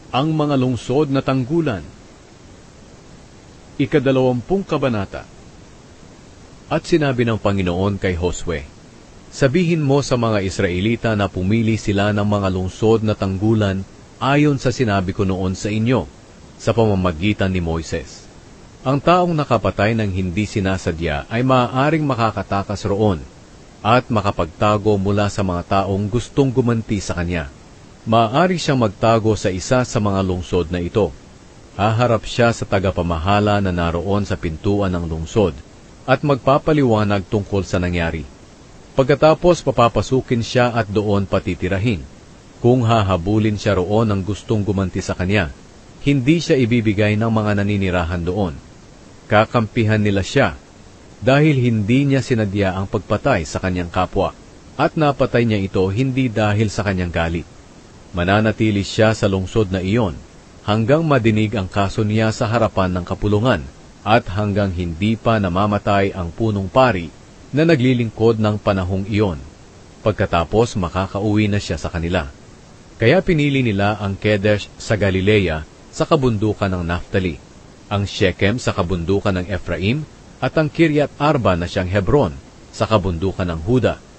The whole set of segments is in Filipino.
Ang mga lungsod na tanggulan. Ika-20 kabanata. At sinabi ng Panginoon kay Josue, sabihin mo sa mga Israelita na pumili sila ng mga lungsod na tanggulan ayon sa sinabi ko noon sa inyo, sa pamamagitan ni Moises. Ang taong nakapatay ng hindi sinasadya ay maaaring makakatakas roon at makapagtago mula sa mga taong gustong gumanti sa kanya. Maaari siyang magtago sa isa sa mga lungsod na ito. Haharap siya sa tagapamahala na naroon sa pintuan ng lungsod at magpapaliwanag tungkol sa nangyari. Pagkatapos papapasukin siya at doon patitirahin. Kung hahabulin siya roon ng gustong gumanti sa kanya, hindi siya ibibigay ng mga naninirahan doon. Kakampihan nila siya dahil hindi niya sinadya ang pagpatay sa kanyang kapwa at napatay niya ito hindi dahil sa kanyang galit. Mananatili siya sa lungsod na iyon hanggang madinig ang kaso niya sa harapan ng kapulungan at hanggang hindi pa namamatay ang punong pari na naglilingkod ng panahong iyon. Pagkatapos makakauwi na siya sa kanila. Kaya pinili nila ang Kedesh sa Galilea sa kabundukan ng Naphtali, ang Shechem sa kabundukan ng Ephraim, at ang Kiryat Arba na siyang Hebron sa kabundukan ng Huda.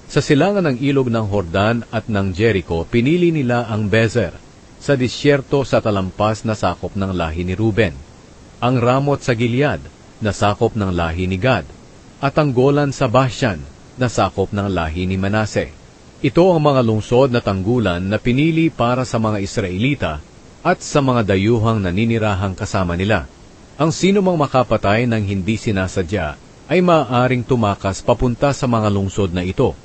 Sa silangan ng ilog ng Jordan at ng Jericho, pinili nila ang Bezer, sa disyerto sa talampas na sakop ng lahi ni Ruben, ang Ramot sa Gilead, na sakop ng lahi ni Gad, at ang Golan sa Bashan, na sakop ng lahi ni Manase. Ito ang mga lungsod na tanggulan na pinili para sa mga Israelita at sa mga dayuhang naninirahang kasama nila. Ang sino mang makapatay ng hindi sinasadya ay maaaring tumakas papunta sa mga lungsod na ito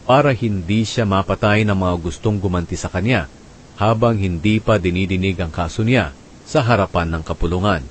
para hindi siya mapatay ng mga gustong gumanti sa kanya habang hindi pa dinidinig ang kaso niya sa harapan ng kapulungan.